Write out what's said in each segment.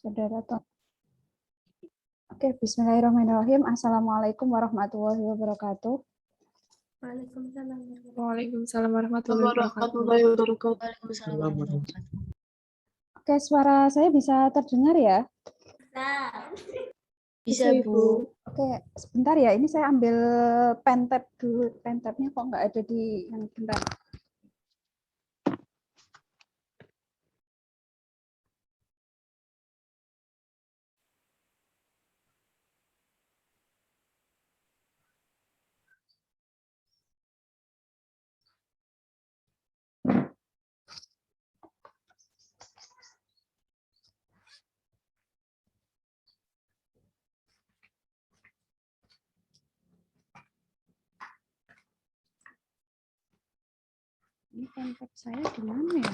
Saudara Tom. Oke, bismillahirrahmanirrahim. Assalamualaikum warahmatullahi wabarakatuh. Waalaikumsalam warahmatullahi wabarakatuh. Oke, suara saya bisa terdengar ya? Bisa, Bu. Oke, sebentar ya. Ini saya ambil pen tab dulu. Pen tabnya kok nggak ada di yang bentar. Ini pen tab saya di mana ya?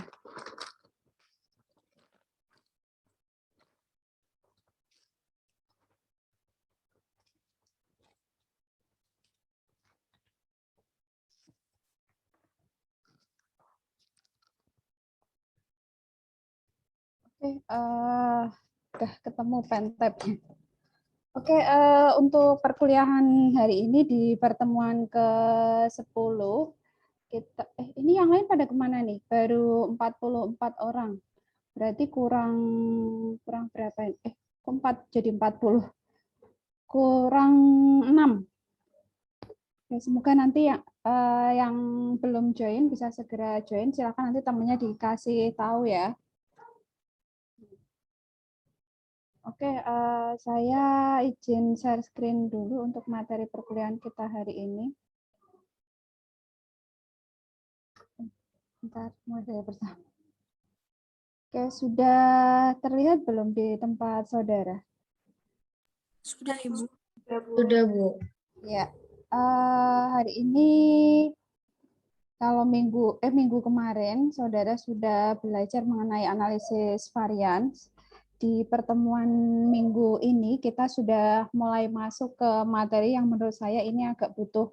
Oke, udah ketemu pen tabnya. Oke, untuk perkuliahan hari ini di pertemuan ke-10 kita ini yang lain pada kemana nih? Baru 44 orang. Berarti kurang berapa ini? Kok 4 jadi 40. Kurang 6. Ya, semoga nanti yang belum join bisa segera join. Silakan nanti temannya dikasih tahu ya. Oke, saya izin share screen dulu untuk materi perkuliahan kita hari ini. Bentar, mau saya bersama. Oke, sudah terlihat belum di tempat saudara? Sudah, Ibu. Sudah, Bu. Ya, hari ini kalau minggu kemarin saudara sudah belajar mengenai analisis varian. Di pertemuan minggu ini kita sudah mulai masuk ke materi yang menurut saya ini agak butuh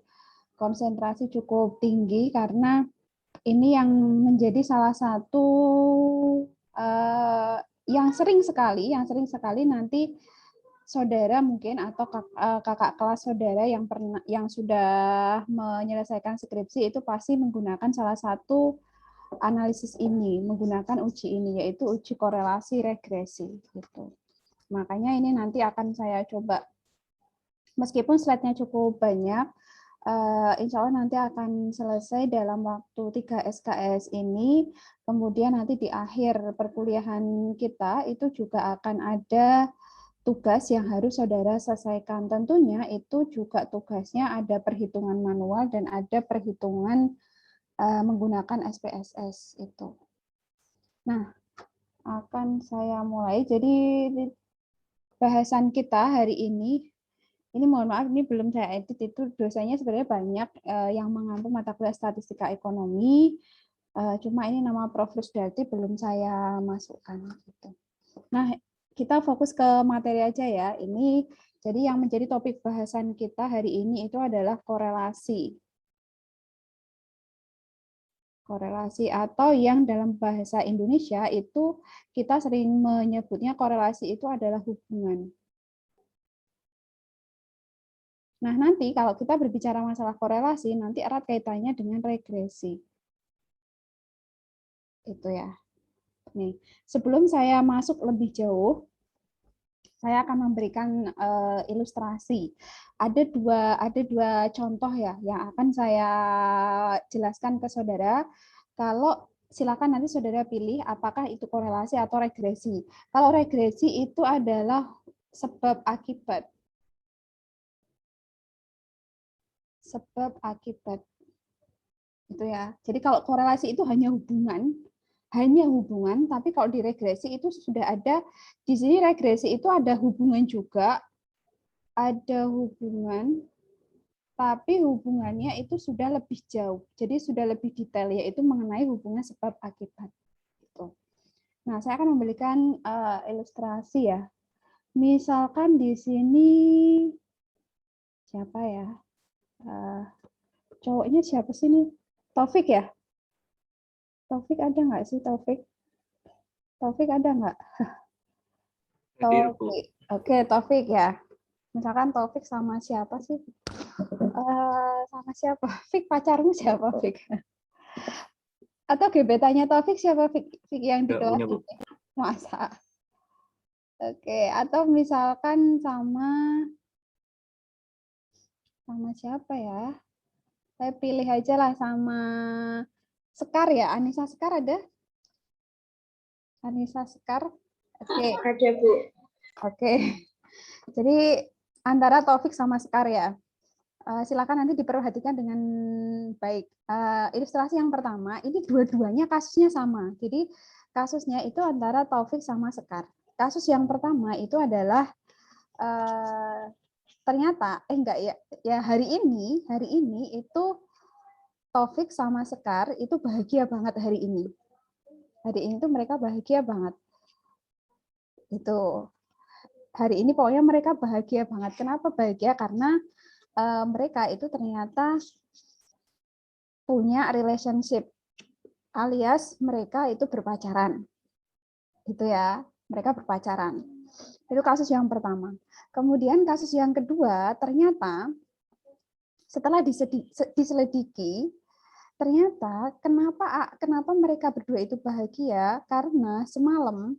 konsentrasi cukup tinggi karena ini yang menjadi salah satu yang sering sekali nanti saudara mungkin atau kakak kelas saudara yang sudah menyelesaikan skripsi itu pasti menggunakan salah satu analisis ini, menggunakan uji ini, yaitu uji korelasi regresi gitu. Makanya ini nanti akan saya coba, meskipun slide-nya cukup banyak, insya Allah nanti akan selesai dalam waktu 3 SKS ini. Kemudian nanti di akhir perkuliahan kita itu juga akan ada tugas yang harus saudara selesaikan. Tentunya itu juga tugasnya ada perhitungan manual dan ada perhitungan menggunakan SPSS itu. Nah, akan saya mulai. Jadi bahasan kita hari ini mohon maaf, ini belum saya edit, itu dosanya sebenarnya banyak yang mengampu mata kuliah statistika ekonomi, cuma ini nama Prof. Rusdiarti belum saya masukkan. Gitu. Nah, kita fokus ke materi aja ya. Ini jadi yang menjadi topik bahasan kita hari ini itu adalah korelasi. Korelasi atau yang dalam bahasa Indonesia itu kita sering menyebutnya korelasi itu adalah hubungan. Nah, nanti kalau kita berbicara masalah korelasi, nanti erat kaitannya dengan regresi. Itu ya. Nih, sebelum saya masuk lebih jauh, saya akan memberikan ilustrasi. Ada dua contoh ya yang akan saya jelaskan ke saudara. Kalau silakan nanti saudara pilih apakah itu korelasi atau regresi. Kalau regresi itu adalah sebab akibat. Sebab akibat. Itu ya. Jadi kalau korelasi itu hanya hubungan, tapi kalau di regresi itu sudah ada, di sini regresi itu ada hubungan juga, ada hubungan, tapi hubungannya itu sudah lebih jauh, jadi sudah lebih detail, yaitu mengenai hubungan sebab akibat. Gitu. Nah, saya akan memberikan ilustrasi ya. Misalkan di sini, siapa ya? Cowoknya siapa sih ini? Taufik ya? Taufik ada nggak sih, Taufik? Taufik ada nggak? Hadir, Bu. Taufik. Oke, Taufik ya. Misalkan Taufik sama siapa sih? Sama siapa? Fik, pacarmu siapa, Fik? Atau gebetannya Taufik siapa, Fik? Fik yang di Nggak kelas punya, Bu. ini? Masa? Oke, atau misalkan sama siapa ya? Saya pilih aja lah sama Sekar ya. Anissa Sekar ada? Anissa Sekar. Oke, Ada, Bu. oke. Jadi antara Taufik sama Sekar ya. Silakan nanti diperhatikan dengan baik. Ilustrasi yang pertama, ini dua-duanya kasusnya sama. Jadi kasusnya itu antara Taufik sama Sekar. Kasus yang pertama itu adalah ternyata enggak ya, ya hari ini itu Taufik sama Sekar itu bahagia banget hari ini. Hari ini tuh mereka bahagia banget. Itu hari ini pokoknya mereka bahagia banget. Kenapa bahagia? Karena mereka itu ternyata punya relationship alias mereka itu berpacaran. Gitu ya, mereka berpacaran. Itu kasus yang pertama. Kemudian kasus yang kedua, ternyata setelah diselidiki, ternyata kenapa mereka berdua itu bahagia? Karena semalam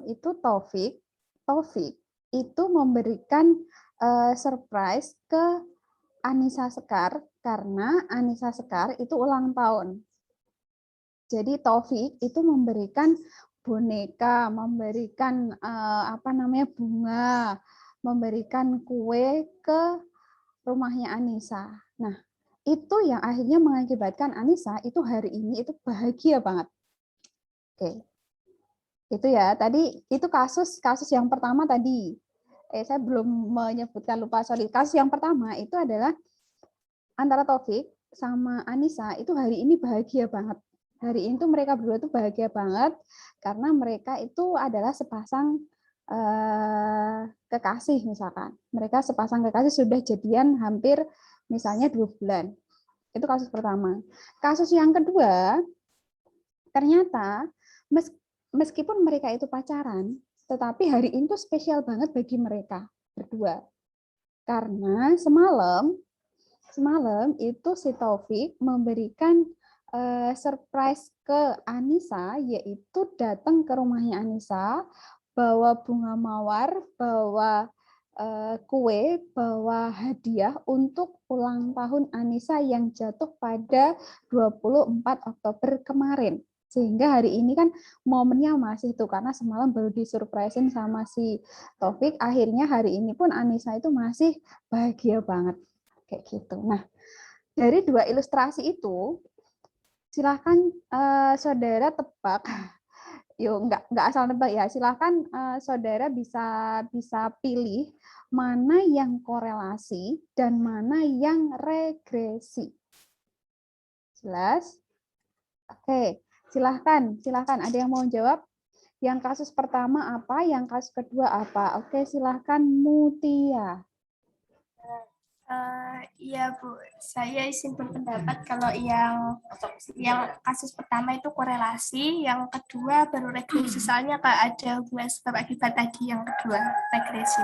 itu Taufik itu memberikan surprise ke Anissa Sekar karena Anissa Sekar itu ulang tahun. Jadi Taufik itu memberikan boneka, memberikan bunga, memberikan kue ke rumahnya Anissa. Nah, itu yang akhirnya mengakibatkan Anissa itu hari ini itu bahagia banget. Oke. Itu ya, tadi itu kasus yang pertama tadi. Saya belum menyebutkan, lupa, sorry. Kasus yang pertama itu adalah antara Taufik sama Anissa itu hari ini bahagia banget. Hari ini tuh mereka berdua tuh bahagia banget karena mereka itu adalah sepasang kekasih misalkan. Mereka sepasang kekasih sudah jadian hampir misalnya 2 bulan. Itu kasus pertama. Kasus yang kedua, ternyata meskipun mereka itu pacaran, tetapi hari ini tuh spesial banget bagi mereka berdua. Karena semalam itu si Taufik memberikan surprise ke Anissa, yaitu datang ke rumahnya Anissa, bawa bunga mawar, bawa kue, bawa hadiah untuk ulang tahun Anissa yang jatuh pada 24 Oktober kemarin. Sehingga hari ini kan momennya masih tuh, karena semalam baru disurprisein sama si Taufik, akhirnya hari ini pun Anissa itu masih bahagia banget. Kayak gitu. Nah, dari dua ilustrasi itu, silahkan saudara tebak. Yuk, nggak asal nebak ya. Silahkan saudara bisa pilih mana yang korelasi dan mana yang regresi. Jelas? Oke, silahkan. Ada yang mau jawab? Yang kasus pertama apa? Yang kasus kedua apa? Oke, silahkan Mutia. Iya Bu, saya izin berpendapat kalau yang kasus pertama itu korelasi, yang kedua baru regresi, soalnya ada hubungan sebab akibat tadi yang kedua regresi.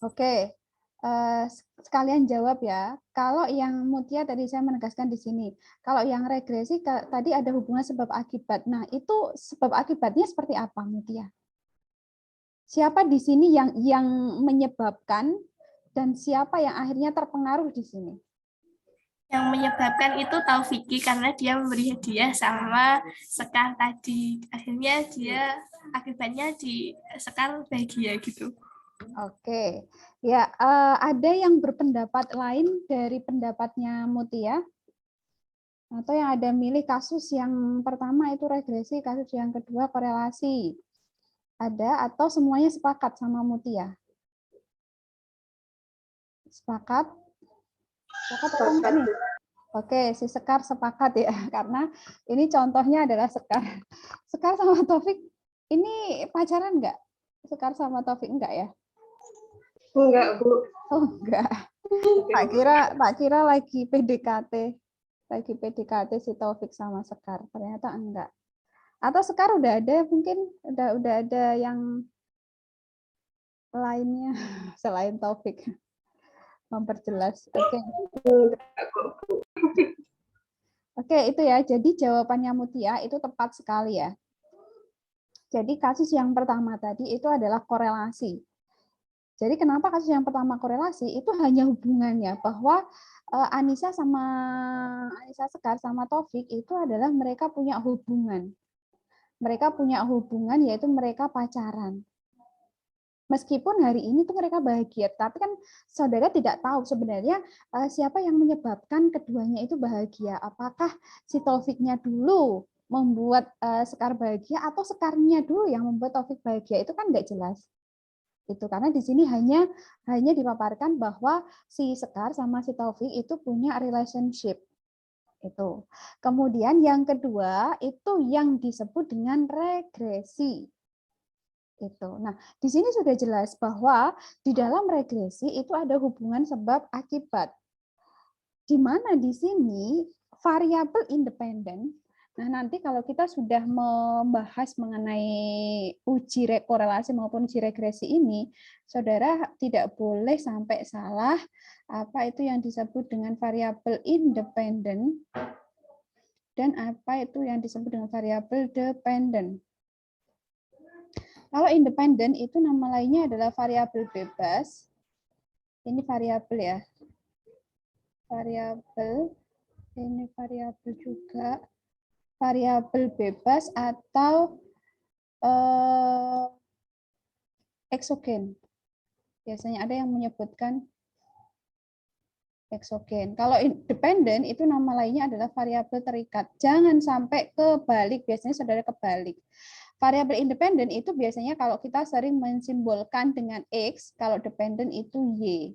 Oke, sekalian jawab ya. Kalau yang Mutia tadi saya menegaskan di sini, kalau yang regresi tadi ada hubungan sebab akibat. Nah, itu sebab akibatnya seperti apa, Mutia? Siapa di sini yang menyebabkan dan siapa yang akhirnya terpengaruh di sini? Yang menyebabkan itu Taufiki karena dia memberi hadiah sama Sekar tadi. Akhirnya akibatnya di Sekar bahagia gitu. Oke, ya ada yang berpendapat lain dari pendapatnya Mutia? Atau yang ada milih kasus yang pertama itu regresi, kasus yang kedua korelasi? Ada atau semuanya sepakat sama Mutia? Sepakat? Sepakat atau enggak nih? Oke, si Sekar sepakat ya, karena ini contohnya adalah Sekar. Sekar sama Taufik, ini pacaran enggak? Sekar sama Taufik enggak ya? Enggak, Bu. Oh enggak. Tak kira lagi PDKT. Lagi PDKT si Taufik sama Sekar. Ternyata enggak. Atau Sekar udah ada mungkin udah ada yang lainnya selain Taufik memperjelas. Oke. Oke, itu ya. Jadi jawabannya Mutia itu tepat sekali ya. Jadi kasus yang pertama tadi itu adalah korelasi. Jadi kenapa kasus yang pertama korelasi? Itu hanya hubungannya bahwa Anissa Sekar sama Taufik itu adalah mereka punya hubungan. Mereka punya hubungan yaitu mereka pacaran. Meskipun hari ini tuh mereka bahagia, tapi kan saudara tidak tahu sebenarnya siapa yang menyebabkan keduanya itu bahagia. Apakah si Taufiknya dulu membuat Sekar bahagia atau Sekarnya dulu yang membuat Taufik bahagia, itu kan nggak jelas. Itu karena di sini hanya dipaparkan bahwa si Sekar sama si Taufik itu punya relationship. Itu. Kemudian yang kedua itu yang disebut dengan regresi. Itu. Nah, di sini sudah jelas bahwa di dalam regresi itu ada hubungan sebab akibat. Di mana di sini variabel independen. Nah, nanti kalau kita sudah membahas mengenai uji korelasi maupun uji regresi ini, saudara tidak boleh sampai salah apa itu yang disebut dengan variabel independen dan apa itu yang disebut dengan variabel dependen. Kalau independen itu nama lainnya adalah variabel bebas. Ini variabel ya. Variabel, ini variabel juga. Variabel bebas atau eksogen. Biasanya ada yang menyebutkan eksogen. Kalau independen itu nama lainnya adalah variabel terikat. Jangan sampai kebalik, biasanya saudara kebalik. Variabel independen itu biasanya kalau kita sering mensimbolkan dengan X, kalau dependen itu Y.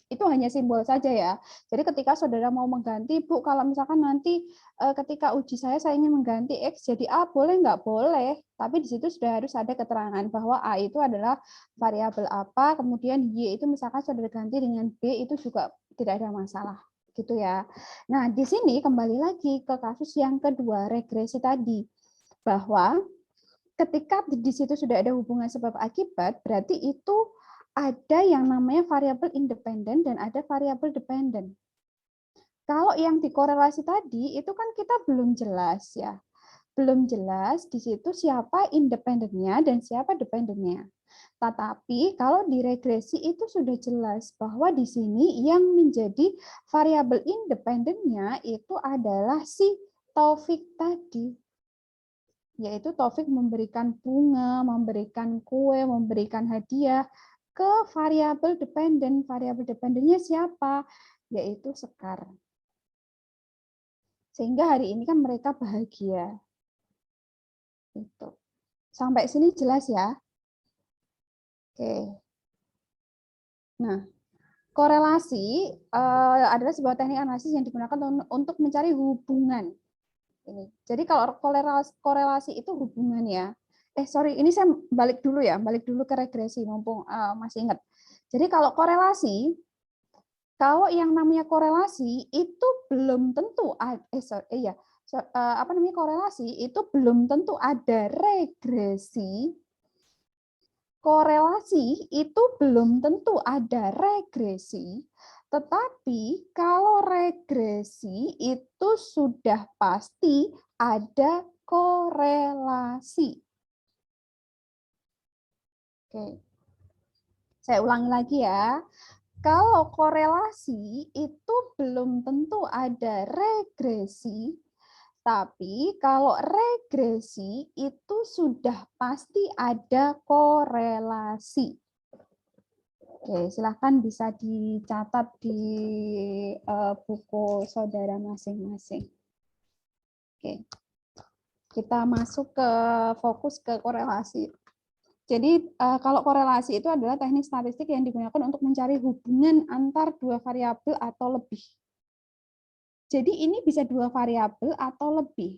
Itu hanya simbol saja ya. Jadi ketika saudara mau mengganti, Bu, kalau misalkan nanti ketika uji saya ingin mengganti X jadi A, boleh nggak? Boleh. Tapi di situ sudah harus ada keterangan bahwa A itu adalah variabel apa, kemudian Y itu misalkan saudara ganti dengan B, itu juga tidak ada masalah. Gitu ya. Nah, di sini kembali lagi ke kasus yang kedua, regresi tadi. Bahwa ketika di situ sudah ada hubungan sebab akibat, berarti itu ada yang namanya variabel independen dan ada variabel dependen. Kalau yang dikorelasi tadi itu kan kita belum jelas ya. Belum jelas di situ siapa independennya dan siapa dependennya. Tetapi kalau di regresi itu sudah jelas bahwa di sini yang menjadi variabel independennya itu adalah si Taufik tadi. Yaitu Taufik memberikan bunga, memberikan kue, memberikan hadiah ke variabel dependen. Variabel dependennya siapa? Yaitu Sekar. Sehingga hari ini kan mereka bahagia. Itu. Sampai sini jelas ya? Oke. Nah, korelasi adalah sebuah teknik analisis yang digunakan untuk mencari hubungan. Ini. Jadi kalau korelasi itu hubungan ya. Sorry, ini saya balik dulu ke regresi, mumpung masih ingat. Jadi kalau korelasi, kalau yang namanya korelasi itu belum tentu korelasi itu belum tentu ada regresi. Korelasi itu belum tentu ada regresi. Tetapi kalau regresi itu sudah pasti ada korelasi. Oke. Saya ulangi lagi ya. Kalau korelasi itu belum tentu ada regresi, tapi kalau regresi itu sudah pasti ada korelasi. Oke, silahkan bisa dicatat di buku saudara masing-masing. Oke, kita masuk ke fokus ke korelasi. Jadi kalau korelasi itu adalah teknik statistik yang digunakan untuk mencari hubungan antar dua variabel atau lebih. Jadi ini bisa dua variabel atau lebih.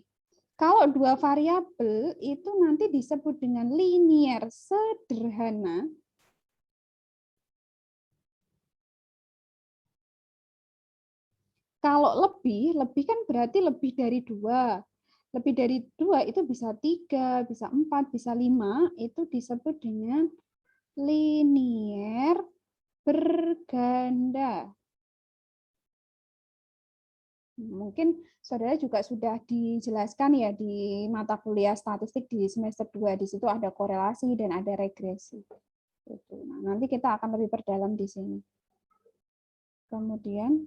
Kalau dua variabel itu nanti disebut dengan linear sederhana. Kalau lebih kan berarti lebih dari 2. Lebih dari 2 itu bisa 3, bisa 4, bisa 5, itu disebut dengan linier berganda. Mungkin saudara juga sudah dijelaskan ya di mata kuliah statistik di semester 2. Di situ ada korelasi dan ada regresi. Nah, nanti kita akan lebih perdalam di sini. Kemudian,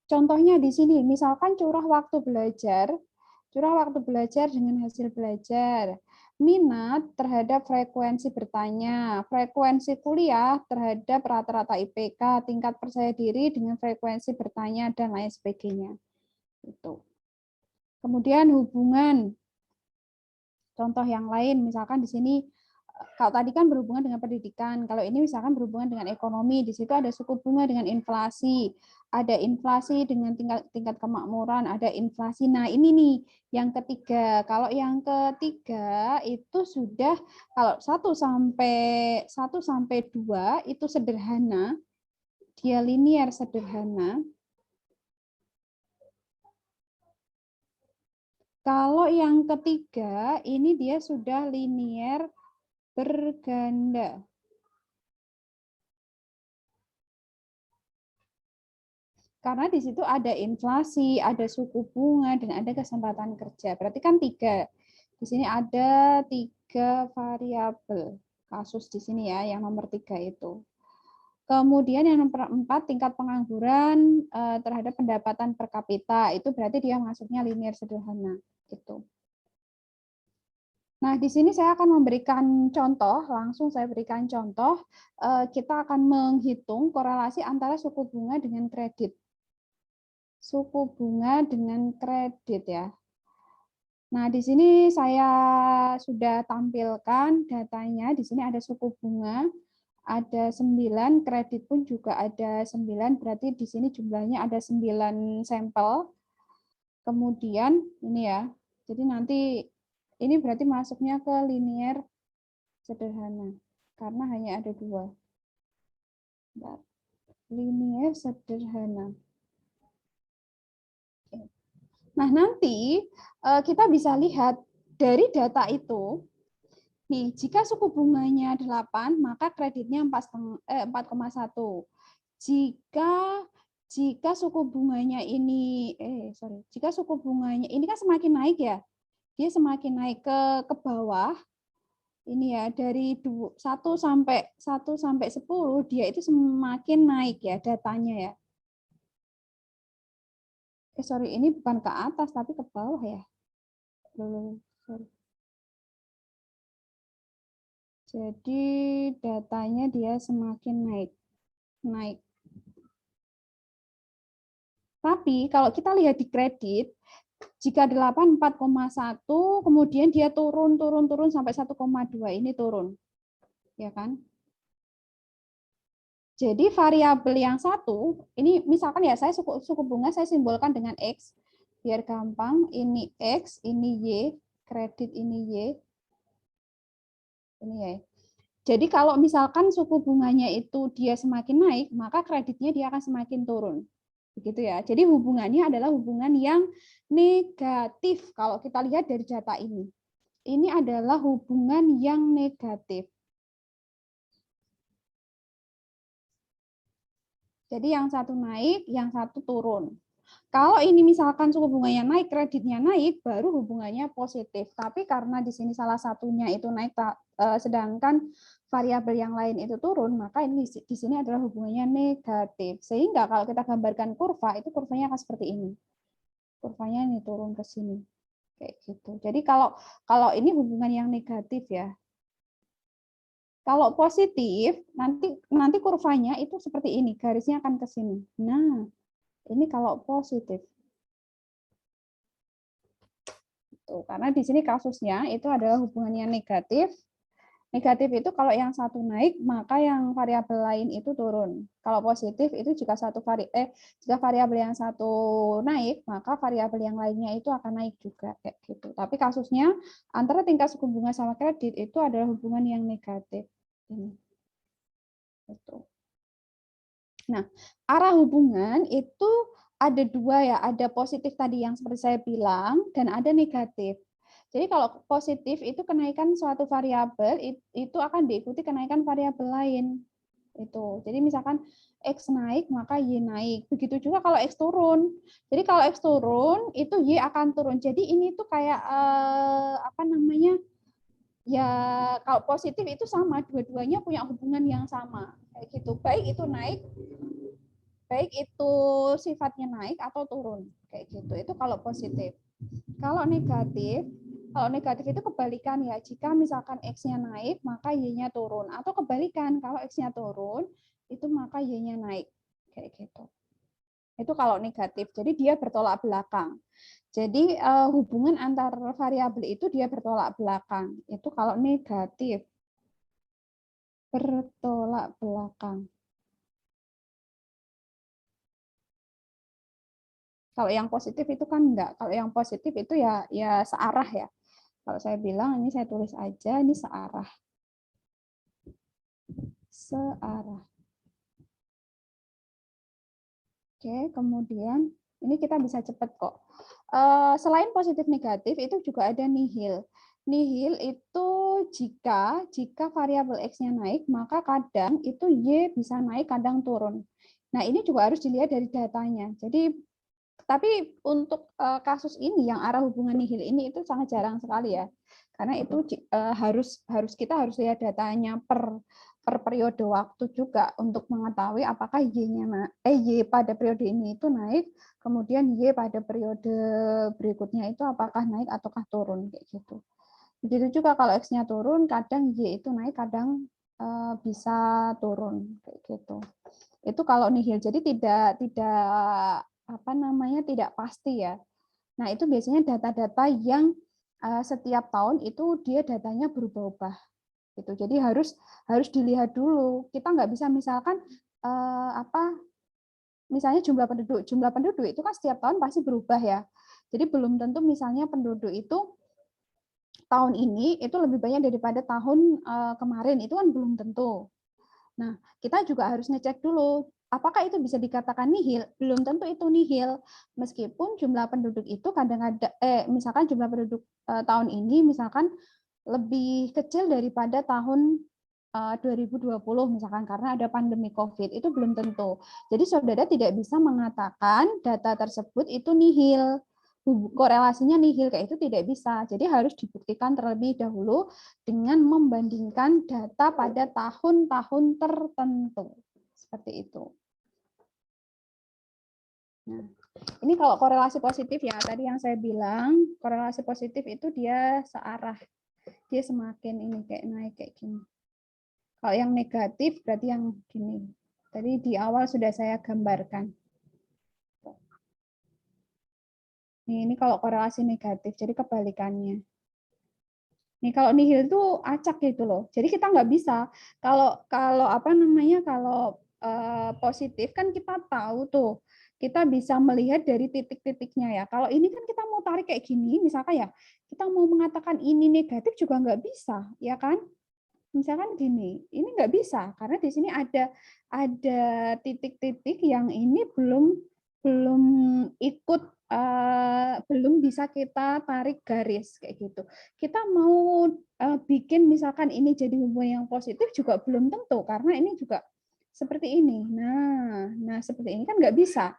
contohnya di sini, misalkan curah waktu belajar dengan hasil belajar, minat terhadap frekuensi bertanya, frekuensi kuliah terhadap rata-rata IPK, tingkat percaya diri dengan frekuensi bertanya, dan lain sebagainya. Itu. Kemudian hubungan, contoh yang lain, misalkan di sini, kalau tadi kan berhubungan dengan pendidikan, kalau ini misalkan berhubungan dengan ekonomi, di situ ada suku bunga dengan inflasi, ada inflasi dengan tingkat kemakmuran, ada inflasi. Nah, ini nih yang ketiga. Kalau yang ketiga itu sudah kalau 1 sampai 2 itu sederhana, dia linier sederhana. Kalau yang ketiga ini dia sudah linier berganda. Karena di situ ada inflasi, ada suku bunga, dan ada kesempatan kerja. Berarti kan 3. Di sini ada 3 variabel kasus di sini ya, yang nomor 3 itu. Kemudian yang nomor 4, tingkat pengangguran terhadap pendapatan per kapita. Itu berarti dia masuknya linier sederhana. Gitu. Nah, di sini saya akan memberikan contoh, langsung saya berikan contoh. Kita akan menghitung korelasi antara suku bunga dengan kredit. Suku bunga dengan kredit ya. Nah, di sini saya sudah tampilkan datanya. Di sini ada suku bunga, ada 9, kredit pun juga ada 9, berarti di sini jumlahnya ada 9 sampel. Kemudian ini ya, jadi nanti ini berarti masuknya ke linier sederhana, karena hanya ada 2. Linier sederhana. Nah, nanti kita bisa lihat dari data itu, nih, jika suku bunganya 8, maka kreditnya 4,1. Jika suku bunganya ini, jika suku bunganya ini kan semakin naik ya, dia semakin naik ke bawah, ini ya, dari 1 sampai 10, dia itu semakin naik ya datanya ya. Ini bukan ke atas, tapi ke bawah ya. Jadi datanya dia semakin naik. Tapi kalau kita lihat di kredit, jika 8 4,1, kemudian dia turun sampai 1,2, ini turun. Ya kan? Jadi variabel yang satu, ini misalkan ya saya suku bunga saya simbolkan dengan X, biar gampang. Ini X, ini Y, kredit ini Y, ini Y. Jadi kalau misalkan suku bunganya itu dia semakin naik, maka kreditnya dia akan semakin turun. Begitu ya. Jadi hubungannya adalah hubungan yang negatif kalau kita lihat dari data ini. Ini adalah hubungan yang negatif. Jadi yang satu naik, yang satu turun. Kalau ini misalkan suku bunganya naik, kreditnya naik, baru hubungannya positif. Tapi karena di sini salah satunya itu naik, sedangkan variabel yang lain itu turun, maka ini di sini adalah hubungannya negatif. Sehingga kalau kita gambarkan kurva, itu kurvanya akan seperti ini. Kurvanya ini turun ke sini. Kayak gitu. Jadi kalau ini hubungan yang negatif ya. Kalau positif, nanti kurvanya itu seperti ini, garisnya akan ke sini. Nah, ini kalau positif. Tuh, karena di sini kasusnya itu adalah hubungannya negatif. Negatif itu kalau yang satu naik, maka yang variabel lain itu turun. Kalau positif itu jika variabel yang satu naik, maka variabel yang lainnya itu akan naik juga kayak gitu. Tapi kasusnya antara tingkat suku bunga sama kredit itu adalah hubungan yang negatif. Ini. Nah, arah hubungan itu ada 2 ya, ada positif tadi yang seperti saya bilang, dan ada negatif. Jadi kalau positif itu kenaikan suatu variabel itu akan diikuti kenaikan variabel lain. Itu. Jadi misalkan X naik maka Y naik. Begitu juga kalau X turun. Jadi kalau X turun itu Y akan turun. Jadi ini tuh kayak apa namanya? Ya kalau positif itu sama, dua-duanya punya hubungan yang sama. Kayak gitu. Baik itu naik, baik itu sifatnya naik atau turun. Kayak gitu. Itu kalau positif. Kalau negatif itu kebalikan ya. Jika misalkan X-nya naik, maka Y-nya turun. Atau kebalikan, kalau X-nya turun, itu maka Y-nya naik. Kayak gitu. Itu kalau negatif. Jadi dia bertolak belakang. Jadi hubungan antar variabel itu dia bertolak belakang. Itu kalau negatif. Bertolak belakang. Kalau yang positif itu kan enggak. Kalau yang positif itu ya searah ya. Kalau saya bilang, ini saya tulis aja, ini searah. Searah. Oke, kemudian ini kita bisa cepat kok. Selain positif negatif, itu juga ada nihil. Nihil itu jika variabel X-nya naik, maka kadang itu Y bisa naik, kadang turun. Nah, ini juga harus dilihat dari datanya. Jadi, tapi untuk kasus ini yang arah hubungan nihil ini itu sangat jarang sekali ya. Karena itu kita harus lihat datanya per periode waktu juga untuk mengetahui apakah Y pada periode ini itu naik, kemudian Y pada periode berikutnya itu apakah naik ataukah turun kayak gitu. Begitu juga kalau X-nya turun, kadang Y itu naik, kadang bisa turun kayak gitu. Itu kalau nihil. Jadi tidak apa namanya tidak pasti ya. Nah, itu biasanya data-data yang setiap tahun itu dia datanya berubah-ubah. Gitu. Jadi harus dilihat dulu. Kita nggak bisa misalkan misalnya jumlah penduduk itu kan setiap tahun pasti berubah ya. Jadi belum tentu misalnya penduduk itu tahun ini itu lebih banyak daripada tahun kemarin, itu kan belum tentu. Nah, kita juga harus ngecek dulu apakah itu bisa dikatakan nihil. Belum tentu itu nihil, meskipun jumlah penduduk itu kadang-kadang misalkan jumlah penduduk tahun ini misalkan lebih kecil daripada tahun 2020 misalkan karena ada pandemi COVID, itu belum tentu. Jadi saudara tidak bisa mengatakan data tersebut itu nihil, korelasinya nihil kayak itu tidak bisa. Jadi harus dibuktikan terlebih dahulu dengan membandingkan data pada tahun-tahun tertentu. Seperti itu. Nah, ini kalau korelasi positif ya, tadi yang saya bilang, korelasi positif itu dia searah. Dia semakin ini kayak naik kayak gini. Kalau yang negatif berarti yang gini. Tadi di awal sudah saya gambarkan. Ini kalau korelasi negatif, jadi kebalikannya. Nih kalau nihil itu acak gitu loh. Jadi kita nggak bisa. Kalau apa namanya kalau positif kan kita tahu tuh. Kita bisa melihat dari titik-titiknya ya. Kalau ini kan kita mau tarik kayak gini, misalkan ya, kita mau mengatakan ini negatif juga nggak bisa, ya kan? Misalkan gini, ini nggak bisa karena di sini ada titik-titik yang ini belum ikut belum bisa kita tarik garis kayak gitu. Kita mau bikin misalkan ini jadi hubungan yang positif juga belum tentu karena ini juga seperti ini. Nah seperti ini kan nggak bisa.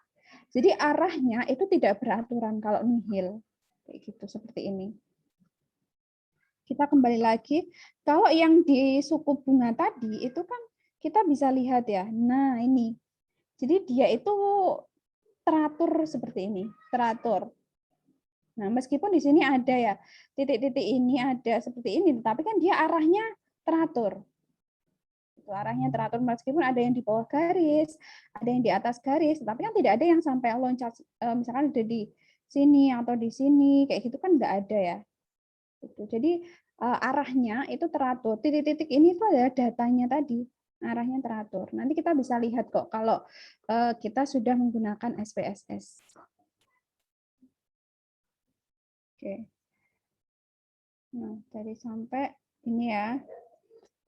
Jadi arahnya itu tidak beraturan kalau nihil kayak gitu seperti ini. Kita kembali lagi, kalau yang di suku bunga tadi itu kan kita bisa lihat ya. Nah, ini. Jadi dia itu teratur seperti ini, teratur. Nah, meskipun di sini ada ya, titik-titik ini ada seperti ini, tapi kan dia arahnya teratur. Itu arahnya teratur meskipun ada yang di bawah garis, ada yang di atas garis, tapi kan tidak ada yang sampai loncat misalkan ada di sini atau di sini, kayak gitu kan nggak ada ya. Jadi arahnya itu teratur. Titik-titik ini itu adalah datanya tadi. Arahnya teratur. Nanti kita bisa lihat kok kalau kita sudah menggunakan SPSS. Oke. Nah, dari sampai ini ya.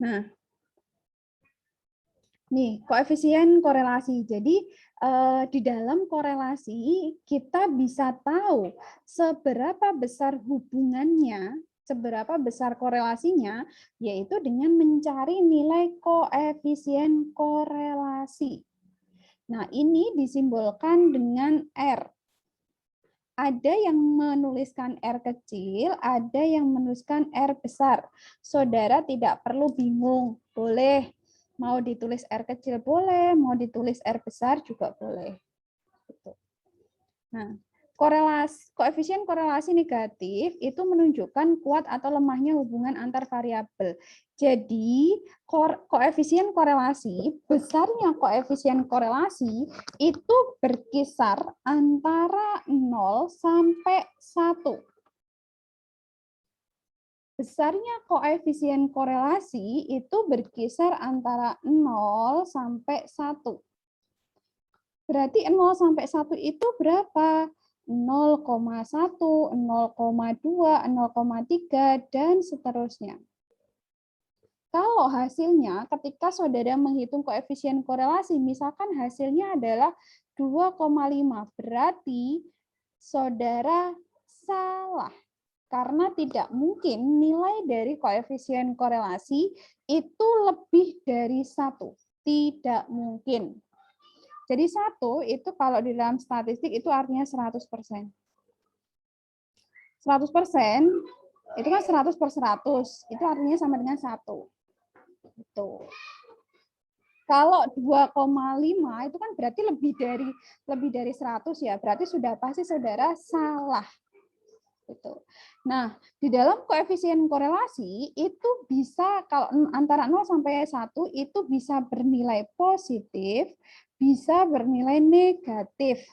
Nah, nih, koefisien korelasi. Jadi di dalam korelasi kita bisa tahu seberapa besar hubungannya, seberapa besar korelasinya, yaitu dengan mencari nilai koefisien korelasi. Nah, ini disimbolkan dengan R. Ada yang menuliskan R kecil, ada yang menuliskan R besar. Saudara tidak perlu bingung, boleh. Mau ditulis R kecil boleh, mau ditulis R besar juga boleh. Nah, koefisien korelasi negatif itu menunjukkan kuat atau lemahnya hubungan antar variabel. Jadi, koefisien korelasi, besarnya koefisien korelasi itu berkisar antara 0 sampai 1. Besarnya koefisien korelasi itu berkisar antara 0 sampai 1. Berarti 0 sampai 1 itu berapa? 0,1, 0,2, 0,3, dan seterusnya. Kalau hasilnya, ketika saudara menghitung koefisien korelasi, misalkan hasilnya adalah 2,5, berarti saudara salah. Karena tidak mungkin nilai dari koefisien korelasi itu lebih dari 1. Tidak mungkin. Jadi 1 itu kalau di dalam statistik itu artinya 100%. 100% itu kan 100 per 100. Itu artinya sama dengan 1. Gitu. Kalau 2,5 itu kan berarti lebih dari 100 ya. Berarti sudah pasti saudara salah. Gitu. Nah, di dalam koefisien korelasi itu bisa kalau antara 0 sampai 1 itu bisa bernilai positif, bisa bernilai negatif.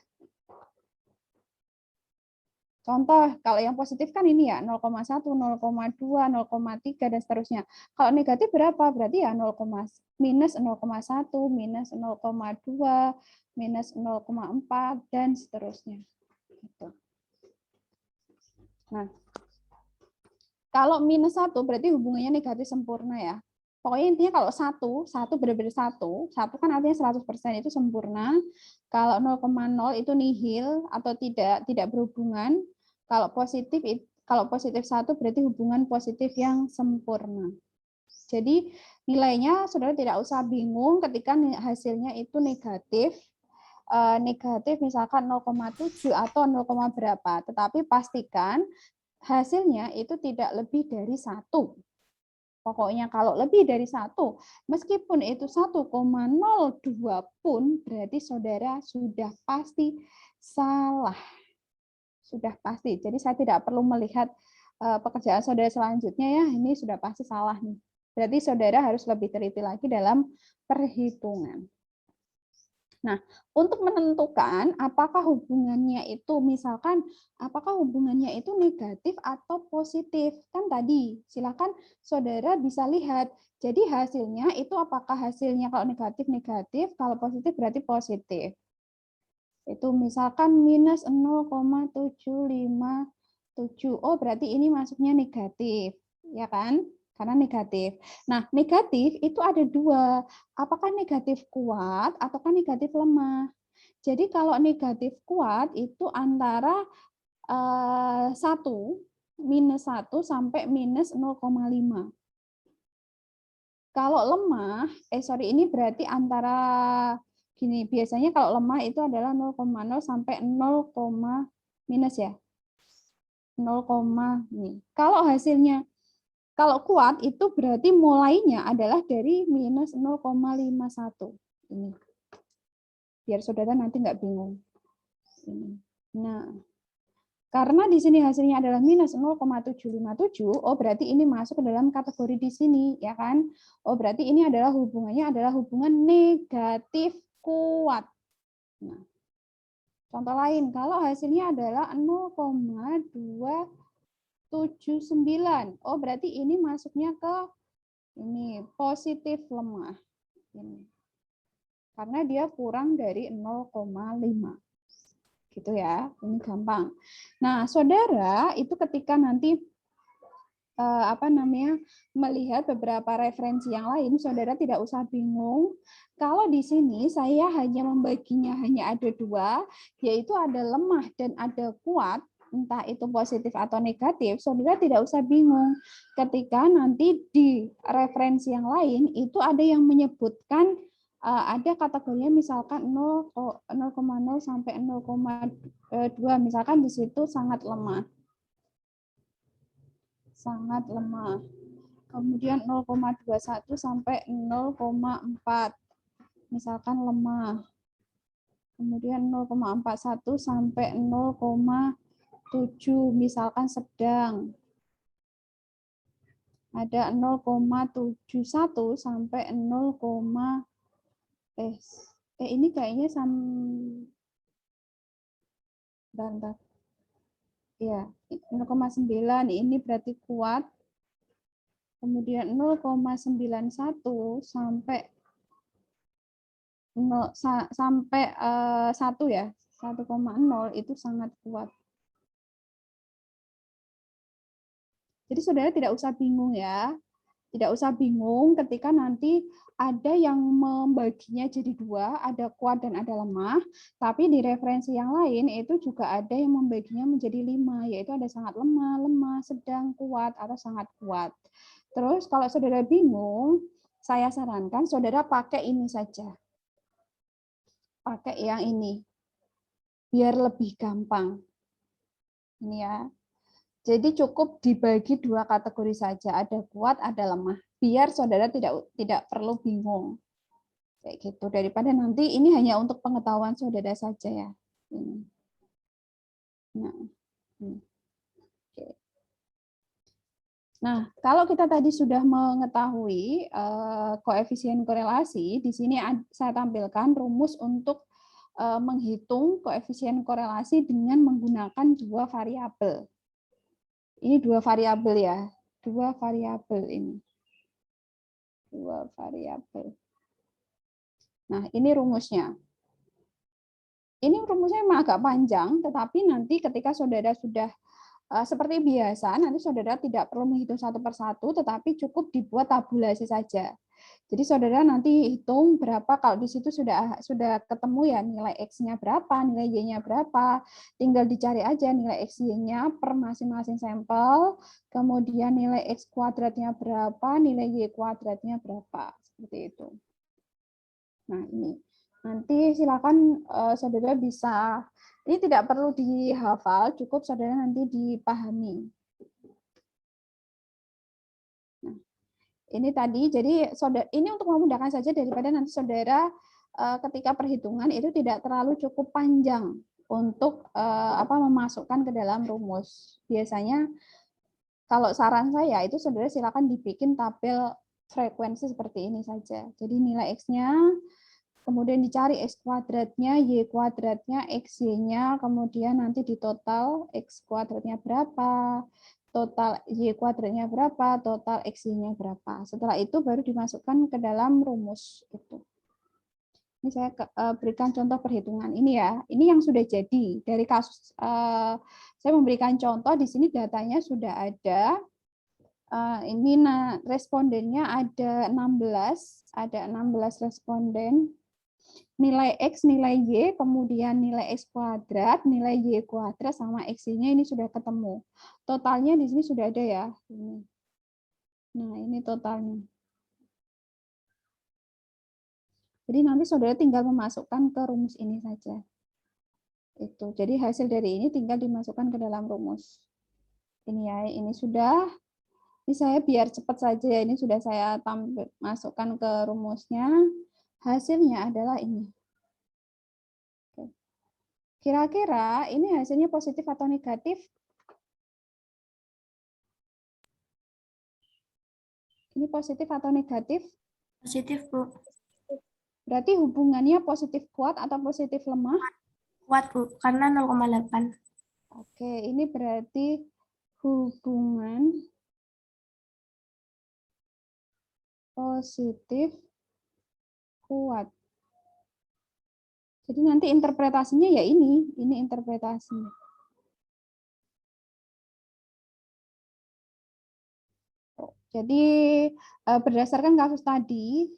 Contoh, kalau yang positif kan ini ya 0,1, 0,2, 0,3 dan seterusnya. Kalau negatif berapa? Berarti ya minus 0,1, minus 0,2, minus 0,4 dan seterusnya. Gitu. Nah, kalau minus 1 berarti hubungannya negatif sempurna ya. Pokoknya intinya kalau 1 benar-benar 1 kan artinya 100% itu sempurna. Kalau 0,0 itu nihil atau tidak berhubungan. Kalau positif 1 berarti hubungan positif yang sempurna. Jadi nilainya saudara tidak usah bingung ketika hasilnya itu negatif. Negatif misalkan 0,7 atau 0, berapa, tetapi pastikan hasilnya itu tidak lebih dari 1. Pokoknya kalau lebih dari 1, meskipun itu 1,02 pun berarti saudara sudah pasti salah. Sudah pasti. Jadi saya tidak perlu melihat pekerjaan saudara selanjutnya ya, ini sudah pasti salah nih. Berarti saudara harus lebih teliti lagi dalam perhitungan. Nah, untuk menentukan apakah hubungannya itu, misalkan apakah hubungannya itu negatif atau positif, kan tadi silakan saudara bisa lihat. Jadi hasilnya itu apakah hasilnya kalau negatif, kalau positif berarti positif. Itu misalkan minus 0,757, oh berarti ini masuknya negatif, ya kan? Karena negatif. Nah, negatif itu ada 2. Apakah negatif kuat ataukah negatif lemah? Jadi kalau negatif kuat itu antara 1, minus 1 sampai minus 0,5. Kalau lemah, ini berarti antara gini, biasanya kalau lemah itu adalah 0,0 sampai 0, minus ya. 0, nih. Kalau hasilnya kalau kuat itu berarti mulainya adalah dari minus 0,51. Ini. Biar saudara nanti nggak bingung. Nah, karena di sini hasilnya adalah minus 0,757, oh berarti ini masuk ke dalam kategori di sini, ya kan? Oh berarti ini adalah hubungannya adalah hubungan negatif kuat. Nah, contoh lain, kalau hasilnya adalah 0,279. Oh, berarti ini masuknya ke ini positif lemah. Ini. Karena dia kurang dari 0,5. Gitu ya. Ini gampang. Nah, saudara, itu ketika nanti melihat beberapa referensi yang lain, saudara tidak usah bingung. Kalau di sini saya hanya membaginya hanya ada dua, yaitu ada lemah dan ada kuat, entah itu positif atau negatif, saudara tidak usah bingung. Ketika nanti di referensi yang lain itu ada yang menyebutkan ada kategorinya misalkan 0,0 sampai 0,2, misalkan di situ sangat lemah. Sangat lemah. Kemudian 0,21 sampai 0,4 misalkan lemah. Kemudian 0,41 sampai 0,7 misalkan sedang. Ada 0,71 sampai 0, ini kayaknya bentar. Ya, 0,9 ini berarti kuat. Kemudian 0,91 sampai 1 ya, 1,0 itu sangat kuat. Jadi saudara tidak usah bingung ya. Tidak usah bingung ketika nanti ada yang membaginya jadi dua, ada kuat dan ada lemah, tapi di referensi yang lain itu juga ada yang membaginya menjadi 5, yaitu ada sangat lemah, lemah, sedang, kuat, atau sangat kuat. Terus kalau saudara bingung, saya sarankan saudara pakai ini saja. Pakai yang ini. Biar lebih gampang. Ini ya. Jadi cukup dibagi dua kategori saja, ada kuat, ada lemah. Biar saudara tidak perlu bingung. Kayak gitu. Daripada nanti ini hanya untuk pengetahuan saudara saja ya. Ini. Nah. Oke. Nah, kalau kita tadi sudah mengetahui koefisien korelasi, di sini saya tampilkan rumus untuk menghitung koefisien korelasi dengan menggunakan dua variabel. Ini dua variabel ya, dua variabel ini. Dua variabel. Nah, ini rumusnya. Ini rumusnya memang agak panjang, tetapi nanti ketika saudara sudah seperti biasa, nanti saudara tidak perlu menghitung satu persatu, tetapi cukup dibuat tabulasi saja. Jadi saudara nanti hitung berapa, kalau di situ sudah ketemu ya nilai X-nya berapa, nilai Y-nya berapa, tinggal dicari aja nilai X-Y-nya per masing-masing sampel, kemudian nilai X kuadratnya berapa, nilai Y kuadratnya berapa, seperti itu. Nah ini, nanti silakan saudara bisa, ini tidak perlu dihafal, cukup saudara nanti dipahami. Nah, ini tadi, jadi saudara, ini untuk memudahkan saja daripada nanti saudara ketika perhitungan itu tidak terlalu cukup panjang untuk memasukkan ke dalam rumus. Biasanya kalau saran saya itu saudara silakan dibikin tabel frekuensi seperti ini saja. Jadi nilai X-nya, kemudian dicari X kuadratnya, Y kuadratnya, XY-nya, kemudian nanti di total X kuadratnya berapa, total Y kuadratnya berapa, total XY-nya berapa. Setelah itu baru dimasukkan ke dalam rumus itu. Ini saya berikan contoh perhitungan ini ya. Ini yang sudah jadi dari kasus. Saya memberikan contoh di sini datanya sudah ada. Ini respondennya ada 16 responden. Nilai X, nilai Y, kemudian nilai X kuadrat, nilai Y kuadrat, sama X-nya ini sudah ketemu. Totalnya di sini sudah ada ya. Nah, ini totalnya. Jadi nanti saudara tinggal memasukkan ke rumus ini saja. Itu. Jadi hasil dari ini tinggal dimasukkan ke dalam rumus. Ini ya, ini sudah. Ini saya biar cepat saja, ini sudah saya masukkan ke rumusnya. Hasilnya adalah ini. Kira-kira ini hasilnya positif atau negatif? Ini positif atau negatif? Positif, Bu. Berarti hubungannya positif kuat atau positif lemah? Kuat, Bu, karena 0,8. Oke, ini berarti hubungan positif kuat. Jadi nanti interpretasinya ya ini interpretasinya. Jadi berdasarkan kasus tadi,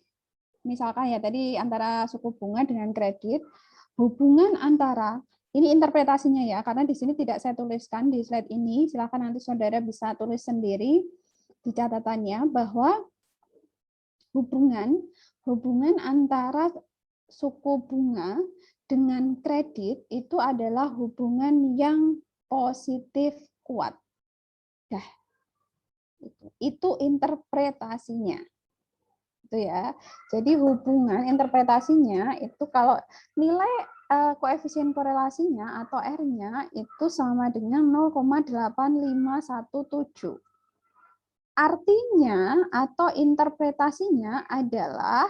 misalkan ya tadi antara suku bunga dengan kredit, hubungan antara, ini interpretasinya ya, karena di sini tidak saya tuliskan di slide ini, silakan nanti saudara bisa tulis sendiri di catatannya bahwa hubungan antara suku bunga dengan kredit itu adalah hubungan yang positif kuat. Dah. Itu interpretasinya. Itu ya. Jadi hubungan interpretasinya itu kalau nilai koefisien korelasinya atau R-nya itu sama dengan 0,8517. Artinya atau interpretasinya adalah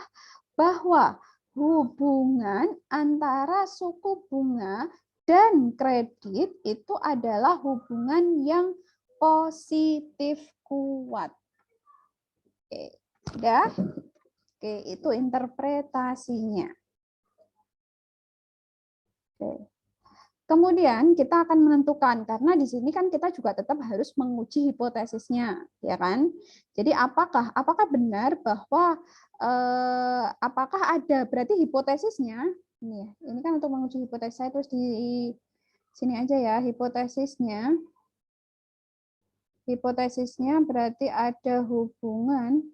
bahwa hubungan antara suku bunga dan kredit itu adalah hubungan yang positif kuat. Oke, sudah? Oke, itu interpretasinya. Oke. Kemudian kita akan menentukan, karena di sini kan kita juga tetap harus menguji hipotesisnya, ya kan? Jadi apakah benar bahwa apakah ada berarti hipotesisnya ini kan untuk menguji hipotesis saya terus di sini aja ya, hipotesisnya berarti ada hubungan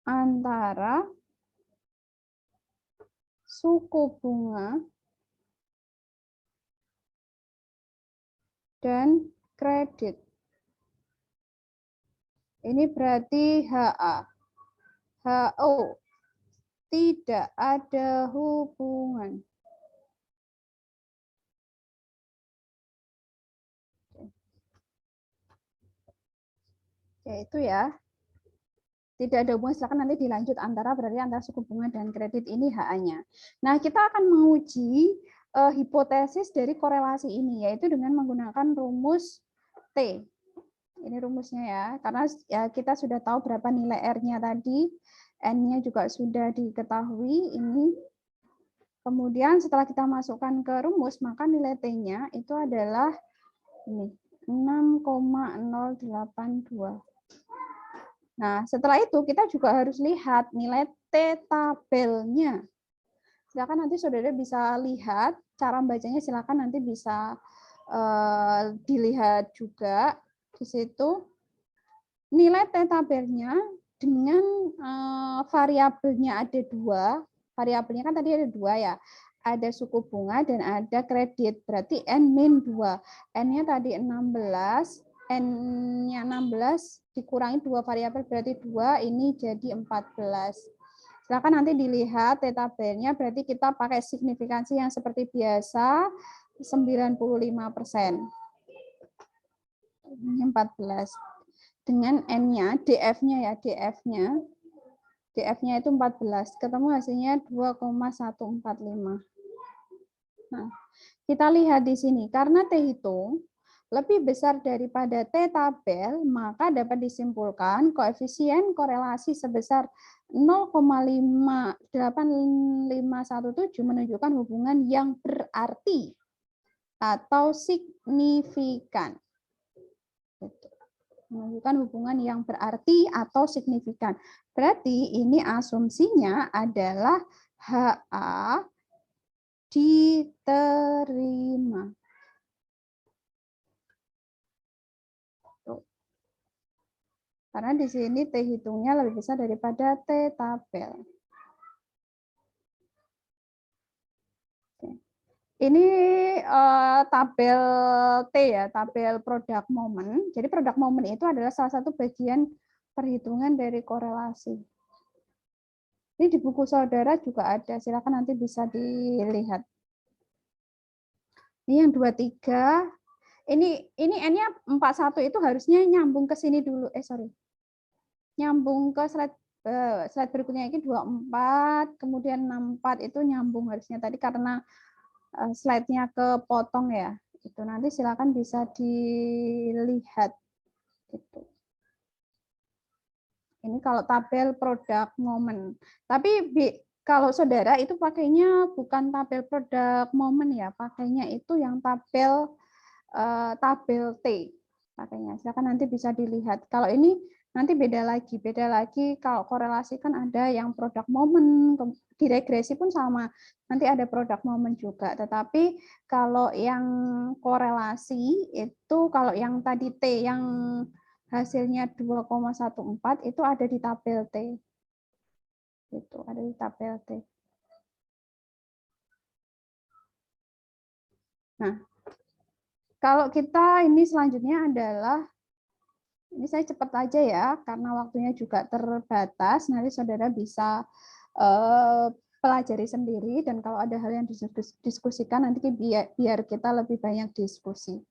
antara suku bunga dan kredit. Ini berarti HA. HO tidak ada hubungan. Yaitu ya. Tidak ada hubungan, silakan nanti dilanjut berarti antara suku bunga dan kredit ini HA-nya. Nah, kita akan menguji hipotesis dari korelasi ini, yaitu dengan menggunakan rumus T. Ini rumusnya ya, karena ya kita sudah tahu berapa nilai R-nya tadi, N-nya juga sudah diketahui ini. Kemudian setelah kita masukkan ke rumus, maka nilai T-nya itu adalah ini 6,082. Nah, setelah itu kita juga harus lihat nilai T tabelnya. Silakan nanti saudara bisa lihat, cara bacanya silakan nanti bisa dilihat juga di situ. Nilai T tabelnya dengan variabelnya ada dua. Variabelnya kan tadi ada dua ya. Ada suku bunga dan ada kredit. Berarti N-2. N-nya tadi 16. N-nya 16 dikurangi dua variabel berarti 2, ini jadi 14. Silakan nanti dilihat T tabelnya, berarti kita pakai signifikansi yang seperti biasa 95%. Ini 14. Dengan N-nya, DF-nya ya, DF-nya itu 14. Ketemu hasilnya 2,145. Nah, kita lihat di sini karena T hitung lebih besar daripada T tabel, maka dapat disimpulkan koefisien korelasi sebesar 0,8517 menunjukkan hubungan yang berarti atau signifikan. Menunjukkan hubungan yang berarti atau signifikan. Berarti ini asumsinya adalah HA diterima. Karena di sini T hitungnya lebih besar daripada T tabel. Ini tabel T ya, tabel product moment. Jadi product moment itu adalah salah satu bagian perhitungan dari korelasi. Ini di buku saudara juga ada, silakan nanti bisa dilihat. Ini yang 23. Ini N-nya 41 itu harusnya nyambung ke sini dulu. Nyambung ke slide berikutnya ini 24, kemudian 64 itu nyambung harusnya tadi karena slide-nya kepotong ya. Itu nanti silakan bisa dilihat gitu. Ini kalau tabel product moment. Tapi kalau saudara itu pakainya bukan tabel product moment ya, pakainya itu yang tabel T. pakainya. Silakan nanti bisa dilihat. Kalau ini nanti beda lagi kalau korelasi kan ada yang produk momen, di regresi pun sama, nanti ada produk momen juga. Tetapi kalau yang korelasi itu, kalau yang tadi T yang hasilnya 2,14 itu ada di tabel T. Itu ada di tabel T. Nah, kalau kita ini selanjutnya adalah, ini saya cepat aja ya, karena waktunya juga terbatas, nanti saudara bisa pelajari sendiri, dan kalau ada hal yang diskusikan, nanti biar kita lebih banyak diskusi.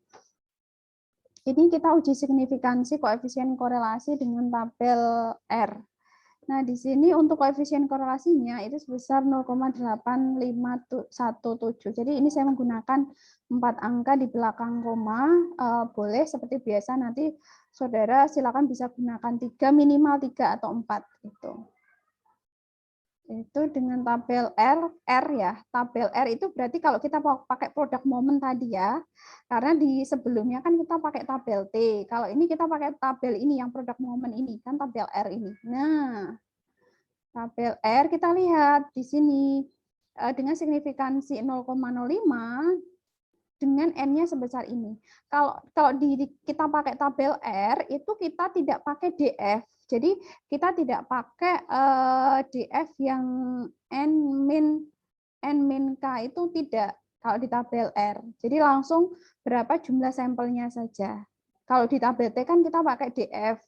Ini kita uji signifikansi koefisien korelasi dengan tabel R. Nah, di sini untuk koefisien korelasinya itu sebesar 0,8517. Jadi ini saya menggunakan 4 angka di belakang koma. Boleh seperti biasa, nanti saudara silakan bisa gunakan 3, minimal 3 atau 4 gitu. Itu dengan tabel R ya. Tabel R itu berarti kalau kita pakai produk momen tadi ya. Karena di sebelumnya kan kita pakai tabel T. Kalau ini kita pakai tabel ini yang produk momen ini kan tabel R ini. Nah, tabel R kita lihat di sini dengan signifikansi 0,05 dengan N-nya sebesar ini. Kalau kita pakai tabel R itu kita tidak pakai DF. Jadi kita tidak pakai DF yang N K itu tidak kalau di tabel R. Jadi langsung berapa jumlah sampelnya saja. Kalau di tabel T kan kita pakai DF.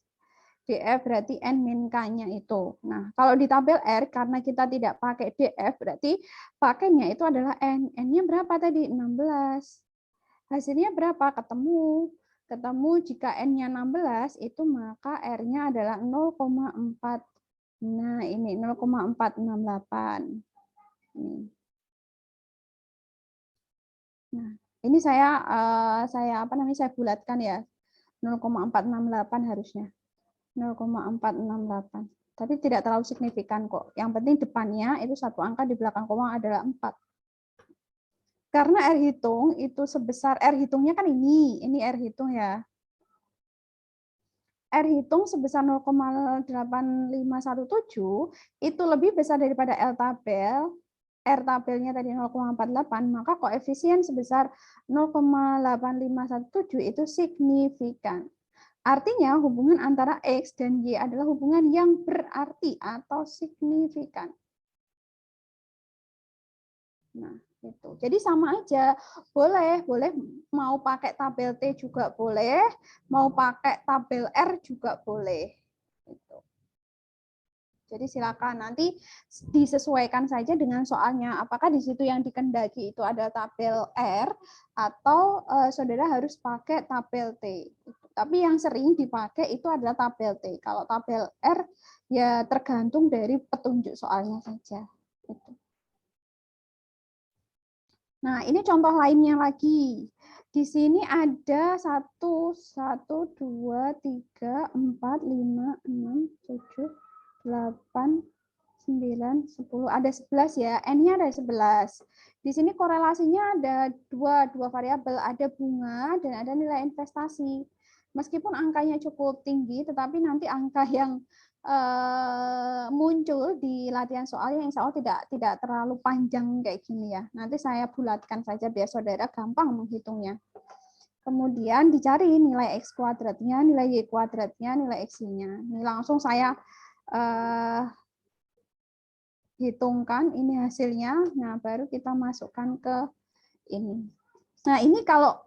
DF berarti N-K-nya itu. Nah, kalau di tabel R, karena kita tidak pakai DF, berarti pakainya itu adalah N. N-nya berapa tadi? 16. Hasilnya berapa? Ketemu jika N-nya 16, itu maka R-nya adalah 0,4. Nah, ini 0,468. Nah, ini saya bulatkan ya. 0,468 harusnya. 0,468. Tapi tidak terlalu signifikan kok. Yang penting depannya itu satu angka di belakang koma adalah 4. Karena R hitung itu sebesar, R hitungnya kan ini R hitung ya. R hitung sebesar 0,8517 itu lebih besar daripada L tabel. R tabelnya tadi 0,48, maka koefisien sebesar 0,8517 itu signifikan. Artinya hubungan antara X dan Y adalah hubungan yang berarti atau signifikan. Nah, itu. Jadi sama aja. Boleh mau pakai tabel T juga boleh, mau pakai tabel R juga boleh. Gitu. Jadi silakan nanti disesuaikan saja dengan soalnya. Apakah di situ yang dikendaki itu ada tabel R atau saudara harus pakai tabel T. Tapi yang sering dipakai itu adalah tabel T. Kalau tabel R ya tergantung dari petunjuk soalnya saja. Gitu. Nah, ini contoh lainnya lagi. Di sini ada 1, 2, 3, 4, 5, 6, 7, 8, 9, 10. Ada 11 ya. N-nya ada 11. Di sini korelasinya ada dua variabel. Ada bunga dan ada nilai investasi. Meskipun angkanya cukup tinggi, tetapi nanti angka yang muncul di latihan soalnya insya Allah tidak terlalu panjang kayak gini ya. Nanti saya bulatkan saja biar saudara gampang menghitungnya. Kemudian dicari nilai X kuadratnya, nilai Y kuadratnya, nilai X-nya. Ini langsung saya hitungkan ini hasilnya. Nah, baru kita masukkan ke ini. Nah, ini kalau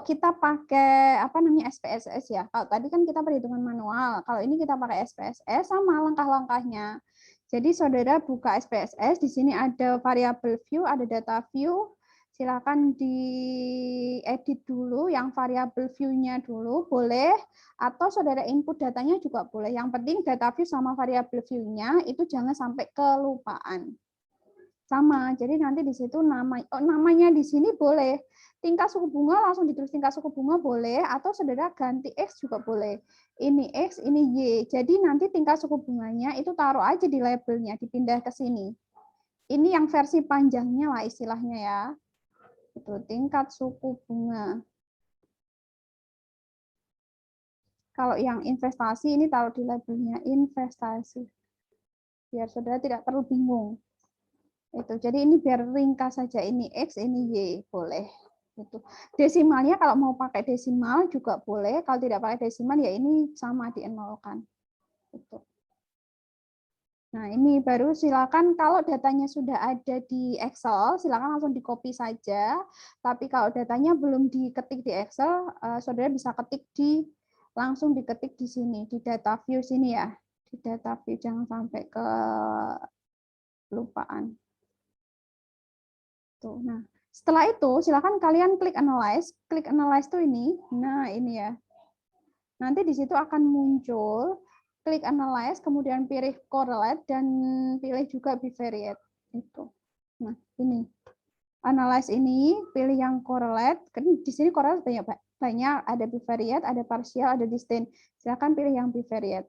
kita pakai SPSS ya. Kalau tadi kan kita perhitungan manual. Kalau ini kita pakai SPSS sama langkah-langkahnya. Jadi saudara buka SPSS, di sini ada variable view, ada data view. Silakan diedit dulu yang variable view-nya dulu, boleh. Atau saudara input datanya juga boleh. Yang penting data view sama variable view-nya itu jangan sampai kelupaan. Sama, jadi nanti di situ namanya di sini boleh. Tingkat suku bunga langsung ditulis tingkat suku bunga boleh, atau saudara ganti X juga boleh. Ini X, ini Y. Jadi nanti tingkat suku bunganya itu taruh aja di labelnya, dipindah ke sini. Ini yang versi panjangnya lah istilahnya ya. Itu tingkat suku bunga. Kalau yang investasi ini taruh di labelnya investasi. Biar saudara tidak perlu bingung. Itu. Jadi ini biar ringkas saja, ini X, ini Y, boleh. Itu. Desimalnya kalau mau pakai desimal juga boleh, kalau tidak pakai desimal ya ini sama dienolkan. Itu. Nah, ini baru silakan kalau datanya sudah ada di Excel, silakan langsung di-copy saja. Tapi kalau datanya belum diketik di Excel, saudara bisa ketik langsung diketik di sini, di data view sini ya. Di data view, jangan sampai kelupaan. Tuh, nah, setelah itu silakan kalian klik analyze. Klik analyze tuh ini. Nah, ini ya. Nanti di situ akan muncul klik analyze, kemudian pilih correlate dan pilih juga bivariate itu. Nah, ini. Analyze ini pilih yang correlate. Kan di sini correlate banyak, ada bivariate, ada partial, ada distinct. Silakan pilih yang bivariate.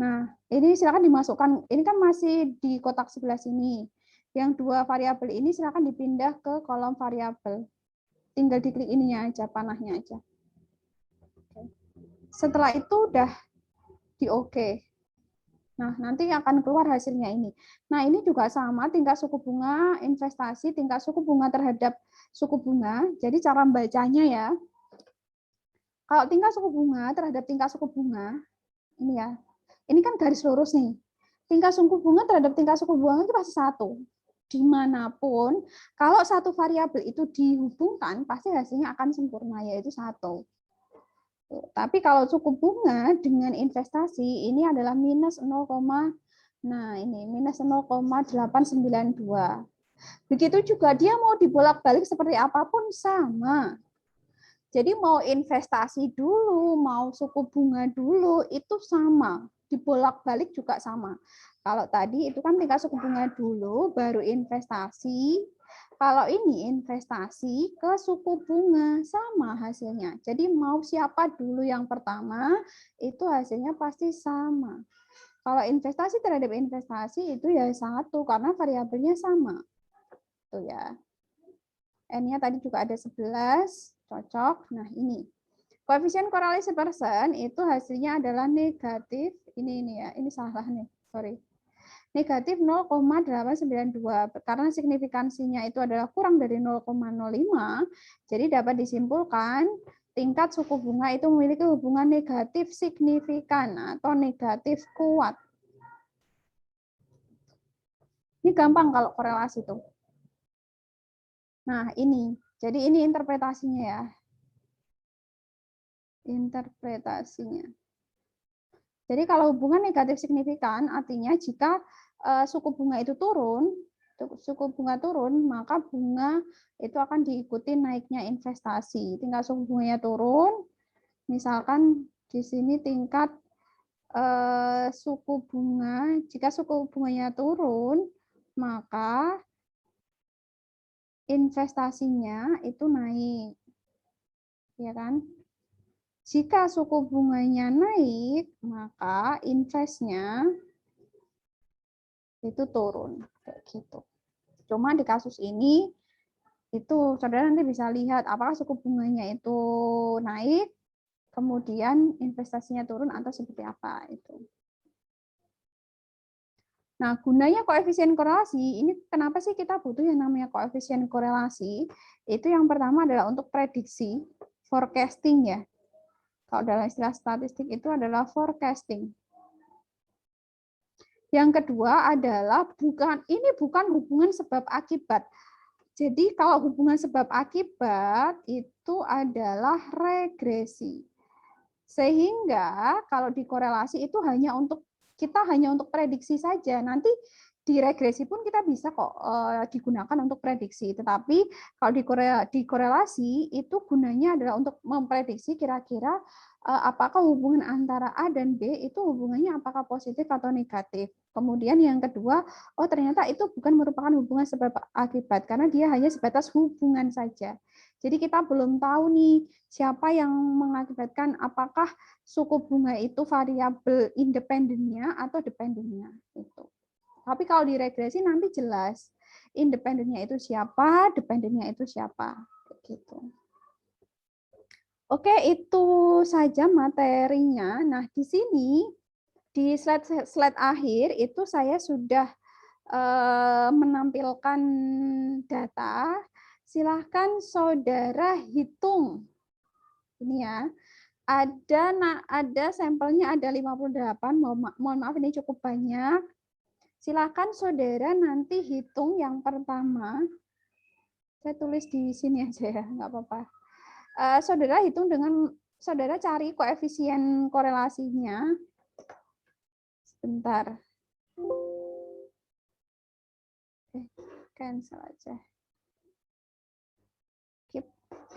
Nah, ini silakan dimasukkan. Ini kan masih di kotak sebelah sini. Yang dua variabel ini silakan dipindah ke kolom variabel. Tinggal diklik ininya aja, panahnya aja. Setelah itu udah di OK. Nah, nanti akan keluar hasilnya ini. Nah, ini juga sama, tingkat suku bunga investasi, tingkat suku bunga terhadap suku bunga. Jadi cara membacanya ya, kalau tingkat suku bunga terhadap tingkat suku bunga, ini ya, ini kan garis lurus nih. Tingkat suku bunga terhadap tingkat suku bunga itu pasti satu. Dimanapun, kalau satu variabel itu dihubungkan, pasti hasilnya akan sempurna, yaitu satu. Tapi kalau suku bunga dengan investasi ini adalah minus 0, nah ini minus 0,892. Begitu juga dia mau dibolak-balik seperti apapun sama. Jadi mau investasi dulu, mau suku bunga dulu itu sama. Dibolak-balik juga sama. Kalau tadi itu kan tingkat suku bunga dulu, baru investasi. Kalau ini investasi ke suku bunga, sama hasilnya. Jadi mau siapa dulu yang pertama, itu hasilnya pasti sama. Kalau investasi terhadap investasi itu ya satu, karena variabelnya sama. Tuh ya. N-nya tadi juga ada 11, cocok. Nah ini. Koefisien korelasi persen itu hasilnya adalah negatif. Ini ya, ini salah nih, sorry. Negatif 0,892 karena signifikansinya itu adalah kurang dari 0,05, jadi dapat disimpulkan tingkat suku bunga itu memiliki hubungan negatif signifikan atau negatif kuat. Ini gampang kalau korelasi tuh. Nah, ini. Jadi ini interpretasinya ya. Interpretasinya. Jadi kalau hubungan negatif signifikan artinya jika suku bunga itu turun, maka bunga itu akan diikuti naiknya investasi. Tingkat suku bunganya turun, misalkan di sini tingkat suku bunga, jika suku bunganya turun, maka investasinya itu naik, ya kan? Jika suku bunganya naik, maka investnya itu turun kayak gitu. Cuma di kasus ini itu saudara nanti bisa lihat apakah suku bunganya itu naik, kemudian investasinya turun atau seperti apa itu. Nah, gunanya koefisien korelasi, ini kenapa sih kita butuh yang namanya koefisien korelasi? Itu yang pertama adalah untuk prediksi, forecasting ya. Kalau dalam istilah statistik itu adalah forecasting. Yang kedua adalah ini bukan hubungan sebab akibat. Jadi kalau hubungan sebab akibat itu adalah regresi. Sehingga kalau dikorelasi itu hanya untuk prediksi saja. Nanti di regresi pun kita bisa kok digunakan untuk prediksi. Tetapi kalau dikorelasi itu gunanya adalah untuk memprediksi kira-kira apakah hubungan antara A dan B itu hubungannya apakah positif atau negatif. Kemudian yang kedua, oh ternyata itu bukan merupakan hubungan sebab akibat karena dia hanya sebatas hubungan saja. Jadi kita belum tahu nih siapa yang mengakibatkan apakah suku bunga itu variabel independennya atau dependennya itu. Tapi kalau di regresi nanti jelas independennya itu siapa, dependennya itu siapa gitu. Oke, itu saja materinya. Nah, di sini di slide akhir itu saya sudah menampilkan data. Silahkan saudara hitung. Ini ya. Ada sampelnya ada 58. Mohon maaf ini cukup banyak. Silahkan saudara nanti hitung yang pertama. Saya tulis di sini aja ya, nggak apa-apa. Saudara hitung dengan saudara cari koefisien korelasinya. Sebentar. Cancel aja. Keep.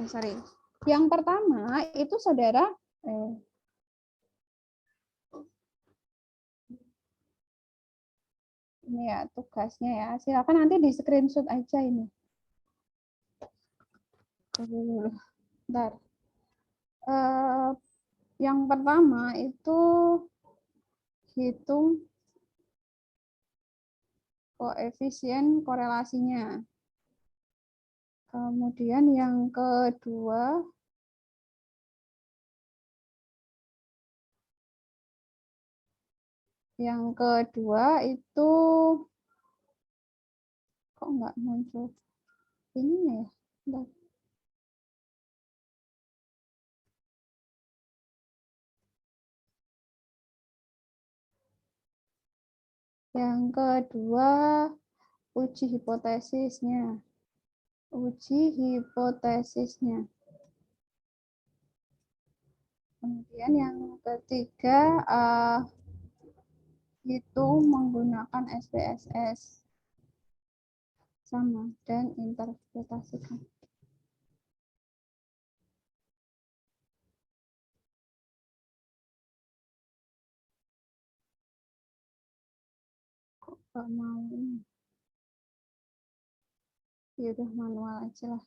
Sorry. Yang pertama itu saudara ini ya tugasnya ya. Silakan nanti di screenshot aja ini. Bentar. Yang pertama itu hitung koefisien korelasinya. Kemudian yang kedua itu kok nggak muncul ini ya? Bentar. Yang kedua uji hipotesisnya. Kemudian yang ketiga itu menggunakan SPSS sama dan interpretasikan. Kok gak mau ini? Ya udah manual aja lah.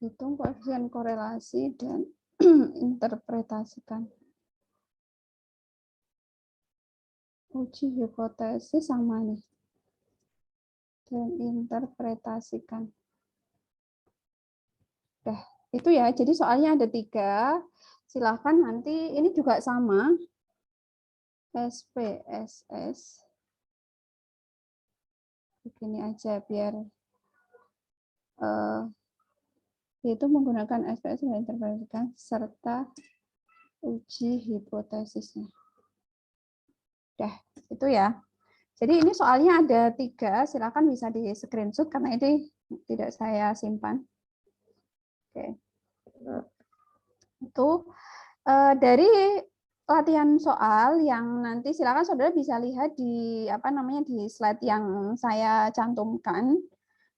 Hitung koefisien korelasi dan interpretasikan. Uji hipotesis sama nih. Dan interpretasikan. Dah, itu ya. Jadi soalnya ada 3. Silahkan nanti, ini juga sama. SPSS. Begini aja biar yaitu menggunakan SPSS dan interpretasikan serta uji hipotesisnya. Dah, itu ya. Jadi ini soalnya ada 3, silakan bisa di screenshot karena ini tidak saya simpan. Oke. Itu dari latihan soal yang nanti silakan saudara bisa lihat di di slide yang saya cantumkan.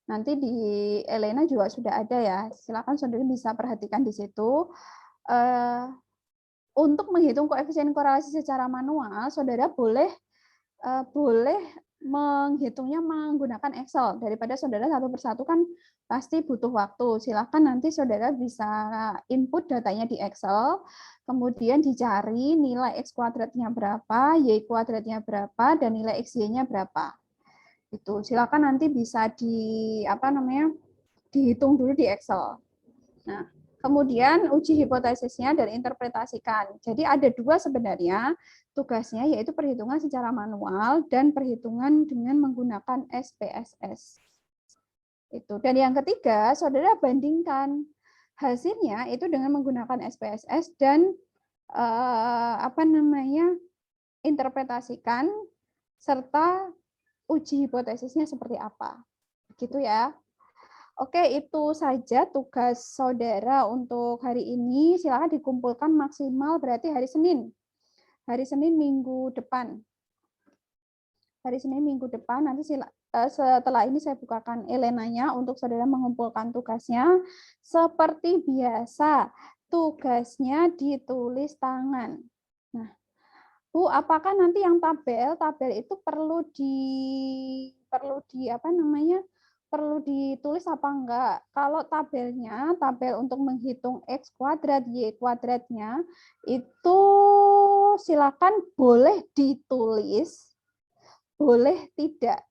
Nanti di Elena juga sudah ada ya. Silakan saudara bisa perhatikan di situ. Untuk menghitung koefisien korelasi secara manual, saudara boleh menghitungnya menggunakan Excel. Daripada saudara satu persatu kan pasti butuh waktu. Silakan nanti saudara bisa input datanya di Excel, kemudian dicari nilai X kuadratnya berapa, Y kuadratnya berapa, dan nilai XY-nya berapa. Itu silakan nanti bisa dihitung dulu di Excel. Nah, kemudian uji hipotesisnya dan interpretasikan. Jadi ada 2 sebenarnya tugasnya, yaitu perhitungan secara manual dan perhitungan dengan menggunakan SPSS. Itu. Dan yang ketiga, saudara bandingkan hasilnya itu dengan menggunakan SPSS dan interpretasikan serta uji hipotesisnya seperti apa. Gitu ya. Oke, itu saja tugas saudara untuk hari ini. Silakan dikumpulkan maksimal berarti hari Senin. Hari Senin minggu depan. Hari Senin minggu depan, nanti setelah ini saya bukakan Elenanya untuk saudara mengumpulkan tugasnya. Seperti biasa, tugasnya ditulis tangan. Nah, Bu, apakah nanti yang tabel itu perlu di apa namanya? Perlu ditulis apa enggak? Kalau tabelnya, tabel untuk menghitung X kuadrat, Y kuadratnya, itu silakan boleh ditulis, boleh tidak.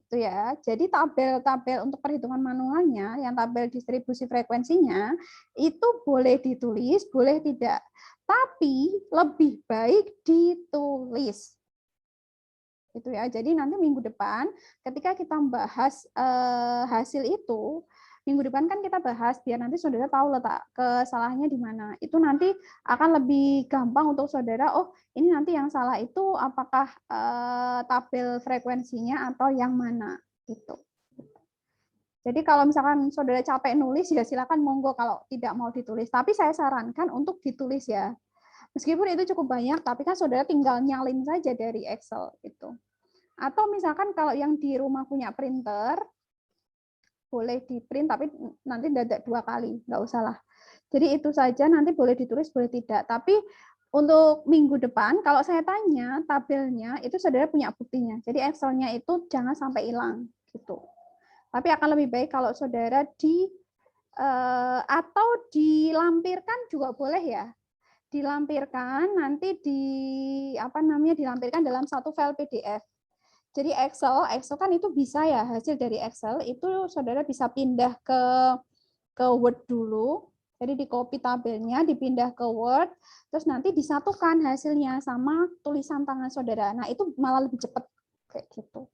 Itu ya. Jadi tabel-tabel untuk perhitungan manualnya, yang tabel distribusi frekuensinya, itu boleh ditulis, boleh tidak. Tapi lebih baik ditulis. Gitu ya. Jadi nanti minggu depan ketika kita membahas hasil itu, minggu depan kan kita bahas biar nanti saudara tahu letak kesalahannya di mana. Itu nanti akan lebih gampang untuk saudara, oh ini nanti yang salah itu apakah tabel frekuensinya atau yang mana gitu. Jadi kalau misalkan saudara capek nulis ya silakan monggo, kalau tidak mau ditulis. Tapi saya sarankan untuk ditulis ya. Meskipun itu cukup banyak, tapi kan saudara tinggal nyalin saja dari Excel itu. Atau misalkan kalau yang di rumah punya printer, boleh di print tapi nanti dadak 2 kali, nggak usah lah. Jadi itu saja, nanti boleh ditulis, boleh tidak. Tapi untuk minggu depan, kalau saya tanya tabelnya, itu saudara punya buktinya. Jadi Excel-nya itu jangan sampai hilang gitu. Tapi akan lebih baik kalau saudara atau dilampirkan juga boleh ya. Dilampirkan nanti dilampirkan dalam satu file PDF. Jadi Excel kan itu bisa ya, hasil dari Excel itu saudara bisa pindah ke Word dulu. Jadi di copy tabelnya, dipindah ke Word, terus nanti disatukan hasilnya sama tulisan tangan saudara. Nah, itu malah lebih cepat kayak gitu.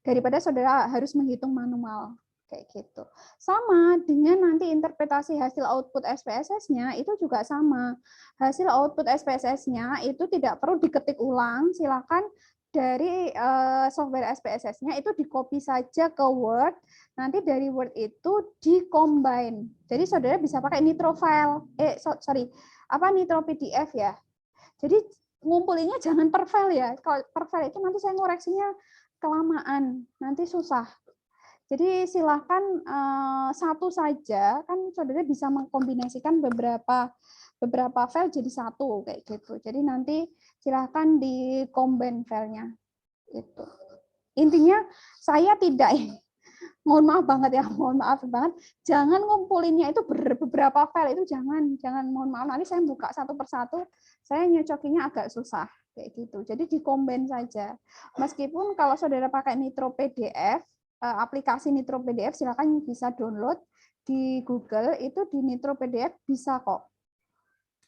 Daripada saudara harus menghitung manual kayak gitu. Sama dengan nanti interpretasi hasil output SPSS-nya itu juga sama. Hasil output SPSS-nya itu tidak perlu diketik ulang, silakan dari software SPSS-nya itu di-copy saja ke Word, nanti dari Word itu di-combine. Jadi saudara bisa pakai Nitro file, Nitro PDF ya. Jadi ngumpulinnya jangan per file ya. Kalau per file itu nanti saya ngoreksinya kelamaan, nanti susah. Jadi silahkan satu saja, kan saudara bisa mengkombinasikan beberapa file jadi satu kayak gitu. Jadi nanti silahkan di combine filenya. Itu. Intinya saya tidak, mohon maaf banget ya, mohon maaf banget, jangan ngumpulinnya itu beberapa file, itu jangan mohon maaf, nanti saya buka satu persatu, saya nyocokinya agak susah kayak gitu. Jadi di combine saja. Meskipun kalau saudara pakai Nitro PDF, aplikasi Nitro PDF silakan bisa download di Google, itu di Nitro PDF bisa kok.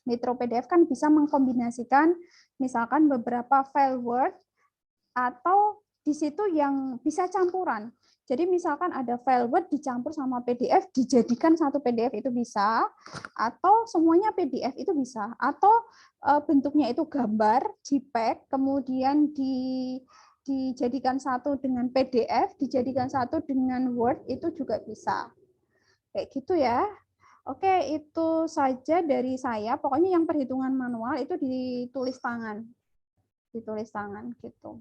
Nitro PDF kan bisa mengkombinasikan misalkan beberapa file Word atau di situ yang bisa campuran. Jadi misalkan ada file Word dicampur sama PDF, dijadikan satu PDF itu bisa, atau semuanya PDF itu bisa, atau bentuknya itu gambar, JPEG, kemudian dijadikan satu dengan PDF, dijadikan satu dengan Word, itu juga bisa. Kayak gitu ya. Oke, itu saja dari saya. Pokoknya yang perhitungan manual itu ditulis tangan. Ditulis tangan gitu.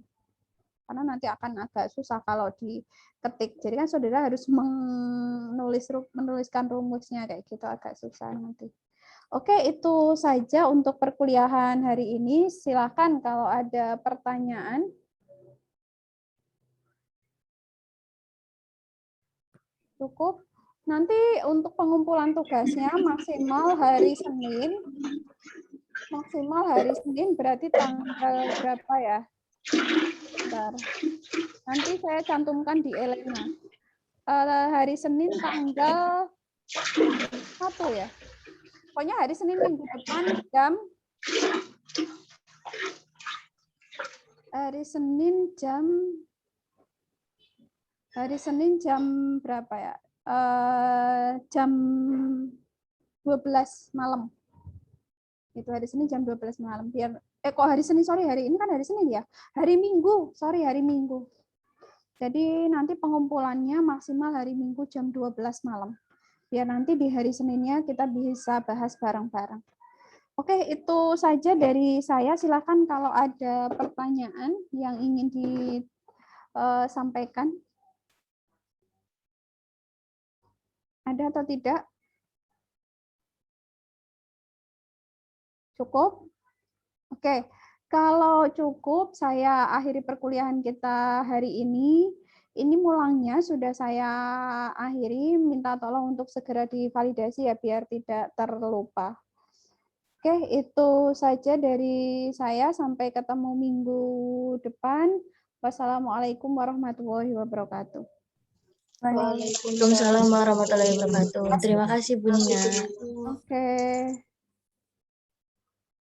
Karena nanti akan agak susah kalau diketik. Jadi kan saudara harus menuliskan rumusnya kayak gitu, agak susah nanti. Oke, itu saja untuk perkuliahan hari ini. Silakan kalau ada pertanyaan. Cukup. Nanti untuk pengumpulan tugasnya maksimal hari Senin. Maksimal hari Senin berarti tanggal berapa ya? Bentar. Nanti saya cantumkan di Elena. Hari Senin tanggal 1 ya. Pokoknya hari Senin minggu depan hari Senin jam berapa ya? Jam 12 malam. Itu hari Senin jam 12 malam. Biar kok hari Senin, sorry, hari ini kan hari Senin ya. Hari Minggu, sorry, hari Minggu. Jadi nanti pengumpulannya maksimal hari Minggu jam 12 malam. Biar nanti di hari Seninnya kita bisa bahas bareng-bareng. Oke, itu saja dari saya. Silakan kalau ada pertanyaan yang ingin disampaikan. Ada atau tidak? Cukup? Oke. Kalau cukup, saya akhiri perkuliahan kita hari ini. Ini mulangnya sudah saya akhiri, minta tolong untuk segera divalidasi ya, biar tidak terlupa. Oke, itu saja dari saya. Sampai ketemu minggu depan. Wassalamualaikum warahmatullahi wabarakatuh. Waalaikumsalam warahmatullahi wabarakatuh. Terima kasih Bu Nina. Oke.